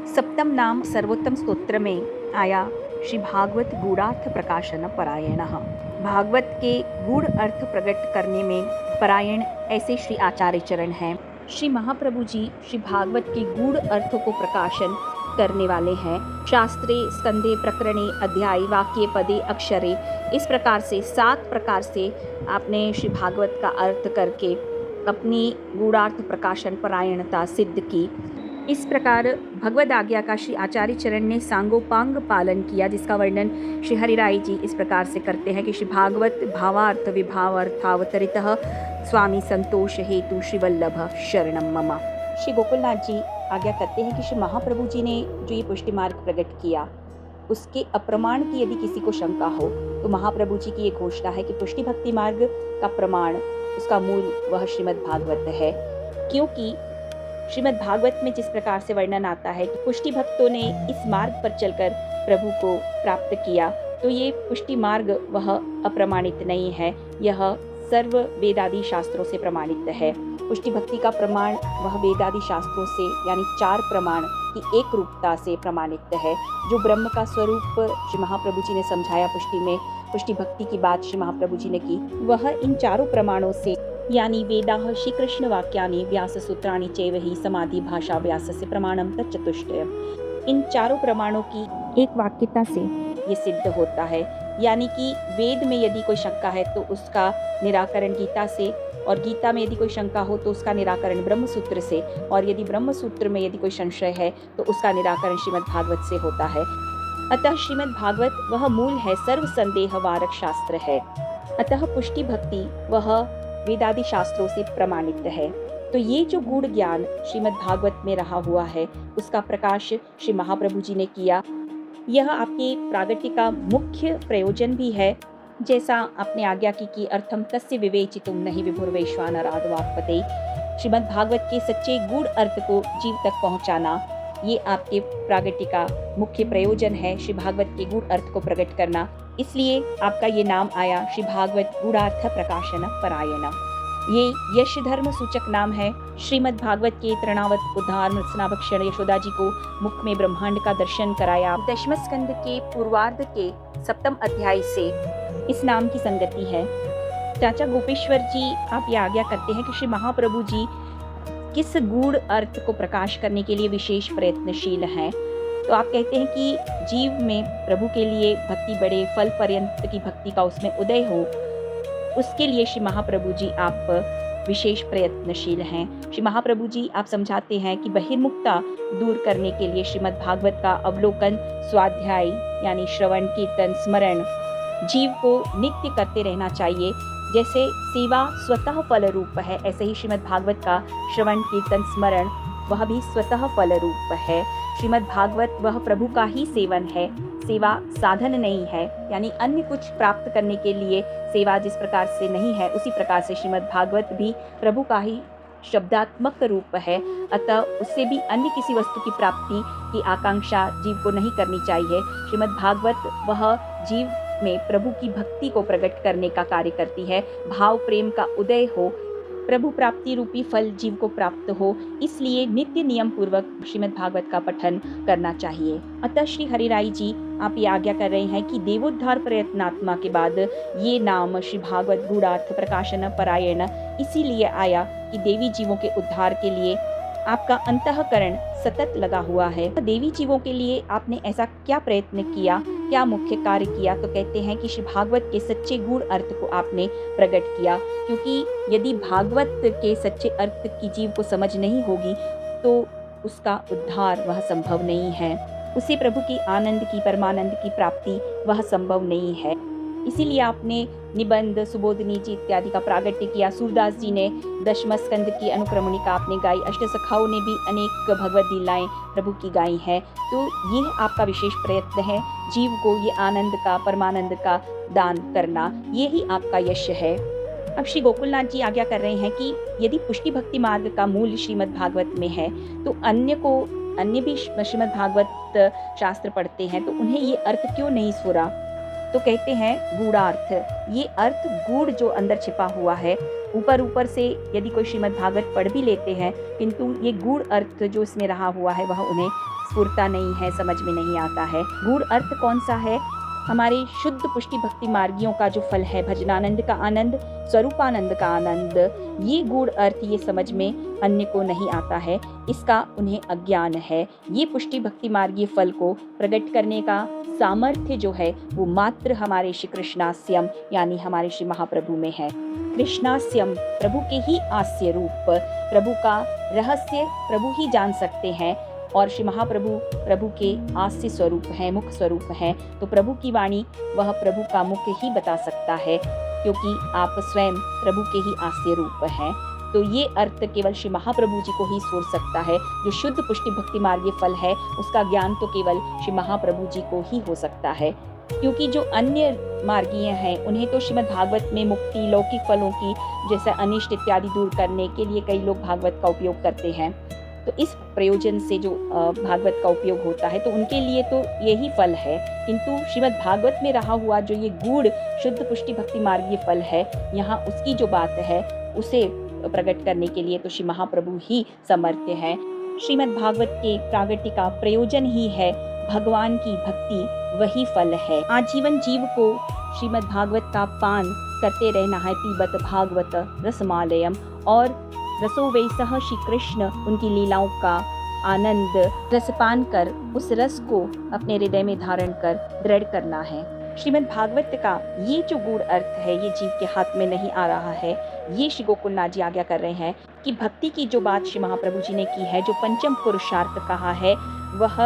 सप्तम नाम सर्वोत्तम स्तोत्र में आया श्री भागवत गूढ़ार्थ प्रकाशन परायण। भागवत के गूढ़ अर्थ प्रकट करने में परायण ऐसे श्री आचार्य चरण हैं। श्री महाप्रभु जी श्री भागवत के गूढ़ अर्थों को प्रकाशन करने वाले हैं। शास्त्रे स्कंदे प्रकरणे अध्याय वाक्य पदे अक्षरे, इस प्रकार से 7 प्रकार से आपने श्री भागवत का अर्थ करके अपनी गूढ़ार्थ प्रकाशन परायणता सिद्ध की। इस प्रकार भगवद आज्ञा का श्री आचार्य चरण ने सांगोपांग पालन किया, जिसका वर्णन श्री हरिराय जी इस प्रकार से करते हैं कि श्री भागवत भावार्थ विभावार्थावतरितः स्वामी संतोष हेतु श्री वल्लभ शरणम मम। श्री गोकुलनाथ जी आज्ञा करते हैं कि श्री महाप्रभु जी ने जो ये पुष्टि मार्ग प्रकट किया, उसके अप्रमाण की यदि किसी को शंका हो तो महाप्रभु जी की ये घोषणा है कि पुष्टि भक्ति मार्ग का प्रमाण, उसका मूल वह श्रीमद् भागवत है। क्योंकि श्रीमद् भागवत में जिस प्रकार से वर्णन आता है कि पुष्टि भक्तों ने इस मार्ग पर चलकर प्रभु को प्राप्त किया, तो ये पुष्टि मार्ग वह अप्रमाणित नहीं है, यह सर्व वेदादि शास्त्रों से प्रमाणित है। पुष्टि भक्ति का प्रमाण वह वेदादि शास्त्रों से यानी 4 प्रमाण की एक रूपता से प्रमाणित है। जो ब्रह्म का स्वरूप श्री महाप्रभु जी ने समझाया पुष्टि में, पुष्टि भक्ति की बात श्री महाप्रभु जी ने की, वह इन 4 प्रमाणों से यानी वेदाः श्री कृष्ण वाक्यानि व्यास सूत्राणि चैव हि समाधि भाषा व्यासस्य प्रमाणम तच्चतुष्टयम्, इन 4 प्रमाणों की एक वाक्यता से ये सिद्ध होता है। यानी कि वेद में यदि कोई शंका है तो उसका निराकरण गीता से, और गीता में यदि कोई शंका हो तो उसका निराकरण ब्रह्म सूत्र से, और यदि ब्रह्म सूत्र में यदि कोई संशय है तो उसका निराकरण श्रीमद् भागवत से होता है। अतः श्रीमद् भागवत वह मूल है, सर्व संदेह वारक शास्त्र है। अतः पुष्टि भक्ति वह वेदादि शास्त्रों से प्रमाणित है। तो ये जो गूढ़ ज्ञान श्रीमद् भागवत में रहा हुआ है, उसका प्रकाश श्री महाप्रभु जी ने किया। यह आपके प्रागट्य का मुख्य प्रयोजन भी है, जैसा आपने आज्ञा की कि अर्थम तस्य विवेचितुम नहीं विभुर्वैश्वानरादवाक्पते, श्रीमद् भागवत के सच्चे गूढ़ अर्थ को जीव तक पहुंचाना, ये आपके प्रागट्य का मुख्य प्रयोजन है, श्री भागवत के गूढ़ अर्थ को प्रकट करना। इसलिए आपका ये नाम आया श्री भागवत गूढ़ार्थ प्रकाशन परायण। ये यश धर्म सूचक नाम है। श्रीमद् भागवत के तृणावत उद्धार मृत्सनाभक्षण यशोदा जी को मुख में ब्रह्मांड का दर्शन कराया। 10वें स्कंद के पूर्वार्ध के 7वें अध्याय से इस नाम की संगति है। चाचा गोपेश्वर जी आप ये आज्ञा करते हैं कि श्री महाप्रभु जी किस गूढ़ अर्थ को प्रकाश करने के लिए विशेष प्रयत्नशील हैं। तो आप कहते हैं कि जीव में प्रभु के लिए भक्ति बढ़े, फल पर्यंत की भक्ति का उसमें उदय हो, उसके लिए श्री महाप्रभु जी आप विशेष प्रयत्नशील हैं। श्री महाप्रभु जी आप समझाते हैं कि बहिर्मुखता दूर करने के लिए श्रीमद् भागवत का अवलोकन, स्वाध्याय यानी श्रवण, कीर्तन, स्मरण जीव को नित्य करते रहना चाहिए। जैसे सेवा स्वतः फल रूप है, ऐसे ही श्रीमद् भागवत का श्रवण, कीर्तन, स्मरण वह भी स्वतः फल रूप है। श्रीमद् भागवत वह प्रभु का ही सेवन है, सेवा साधन नहीं है। यानी अन्य कुछ प्राप्त करने के लिए सेवा जिस प्रकार से नहीं है, उसी प्रकार से श्रीमद् भागवत भी प्रभु का ही शब्दात्मक रूप है। अतः उससे भी अन्य किसी वस्तु की प्राप्ति की आकांक्षा जीव को नहीं करनी चाहिए। श्रीमद् भागवत वह जीव में प्रभु की भक्ति को प्रकट करने का कार्य करती है। भाव प्रेम का उदय हो, प्रभु प्राप्ति रूपी फल जीव को प्राप्त हो, इसलिए नित्य नियम पूर्वक श्रीमद् भागवत का पठन करना चाहिए। अतः श्री हरिराय जी आप ये आज्ञा कर रहे हैं कि देवोद्धार प्रयत्नात्मा के बाद ये नाम श्री भागवत गूढ़ार्थ प्रकाशन परायण इसीलिए आया कि देवी जीवों के उद्धार के लिए आपका अंतःकरण सतत लगा हुआ है। देवी जीवों के लिए आपने ऐसा क्या प्रयत्न किया, क्या मुख्य कार्य किया? तो कहते हैं कि श्री भागवत के सच्चे गूढ़ अर्थ को आपने प्रकट किया। क्योंकि यदि भागवत के सच्चे अर्थ की जीव को समझ नहीं होगी तो उसका उद्धार वह संभव नहीं है, उसे प्रभु की आनंद की, परमानंद की प्राप्ति वह संभव नहीं है। इसीलिए आपने निबंध, सुबोधनी जी इत्यादि का प्रागट्य किया। सूरदास जी ने 10वें स्कंद की अनुक्रमणिका आपने गाई, अष्टसखाओं ने भी अनेक भगवत लीलाएं प्रभु की गाई हैं। तो ये आपका विशेष प्रयत्न है, जीव को ये आनंद का, परमानंद का दान करना, ये ही आपका यश है। अब श्री गोकुलनाथ जी आज्ञा कर रहे हैं कि यदि पुष्टि भक्ति मार्ग का मूल श्रीमद् भागवत में है तो अन्य भी श्रीमद् भागवत शास्त्र पढ़ते हैं, तो उन्हें ये अर्थ क्यों नहीं स्फुरा? तो कहते हैं गूढ़ार्थ, ये अर्थ गूढ़ जो अंदर छिपा हुआ है, ऊपर से यदि कोई श्रीमद् भागवत पढ़ भी लेते हैं, किंतु ये गूढ़ अर्थ जो इसमें रहा हुआ है वह उन्हें स्फुरता नहीं है, समझ में नहीं आता है। गूढ़ अर्थ कौन सा है? हमारे शुद्ध पुष्टि भक्ति मार्गियों का जो फल है, भजनानंद का आनंद, स्वरूपानंद का आनंद, ये गूढ़ अर्थ ये समझ में अन्य को नहीं आता है, इसका उन्हें अज्ञान है। ये पुष्टि भक्ति मार्गीय फल को प्रकट करने का सामर्थ्य जो है वो मात्र हमारे श्री कृष्णास्यम यानी हमारे श्री महाप्रभु में है। कृष्णास्यम प्रभु के ही आस्य रूप, प्रभु का रहस्य प्रभु ही जान सकते हैं और श्री महाप्रभु प्रभु के आस्य स्वरूप हैं, मुख स्वरूप हैं। तो प्रभु की वाणी वह प्रभु का मुख ही बता सकता है, क्योंकि आप स्वयं प्रभु के ही आस्य रूप हैं। तो ये अर्थ केवल श्री महाप्रभु जी को ही सोच सकता है। जो शुद्ध पुष्टि भक्ति मार्गीय फल है उसका ज्ञान तो केवल श्री महाप्रभु जी को ही हो सकता है, क्योंकि जो अन्य मार्गीय हैं उन्हें तो श्रीमद् भागवत में मुक्ति, लौकिक फलों की जैसे अनिष्ट इत्यादि दूर करने के लिए कई लोग भागवत का उपयोग करते हैं। तो इस प्रयोजन से जो भागवत का उपयोग होता है तो उनके लिए तो यही फल है, किंतु श्रीमद् भागवत में रहा हुआ जो ये गूढ़ शुद्ध पुष्टि भक्ति मार्गीय फल है, यहाँ उसकी जो बात है उसे प्रकट करने के लिए तो श्री महाप्रभु ही समर्थ हैं। श्रीमद् भागवत के प्रागट्य का प्रयोजन ही है भगवान की भक्ति, वही फल है। आजीवन जीव को श्रीमद् भागवत का पान करते रहना है, पीबत भागवत रसमालयम, और रसो वैसह श्री कृष्ण उनकी लीलाओं का आनंद रसपान कर उस रस को अपने हृदय में धारण कर दृढ़ करना है। श्रीमद् भागवत का ये जो गूढ़ अर्थ है ये जीव के हाथ में नहीं आ रहा है। ये श्री गोकुलनाथ जी आज्ञा कर रहे हैं कि भक्ति की जो बात श्री महाप्रभु जी ने की है, जो पंचम पुरुषार्थ कहा है, वह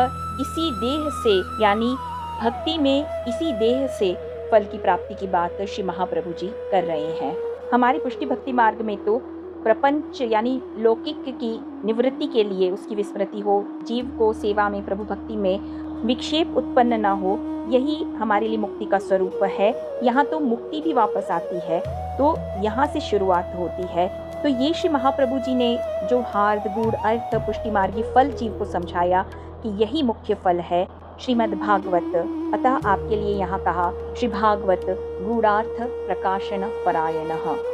इसी देह से यानी भक्ति में इसी देह से फल की प्राप्ति की बात श्री महाप्रभु जी कर रहे हैं। हमारी पुष्टि भक्ति मार्ग में तो प्रपंच यानी लौकिक की निवृत्ति के लिए उसकी विस्मृति हो, जीव को सेवा में प्रभु भक्ति में विक्षेप उत्पन्न न हो, यही हमारे लिए मुक्ति का स्वरूप है। यहाँ तो मुक्ति भी वापस आती है, तो यहाँ से शुरुआत होती है। तो ये श्री महाप्रभु जी ने जो हार्द गूढ़ अर्थ पुष्टि मार्गी फल जीव को समझाया कि यही मुख्य फल है श्रीमद् भागवत। अतः आपके लिए यहाँ कहा श्री भागवत गूढ़ार्थ प्रकाशन परायणः।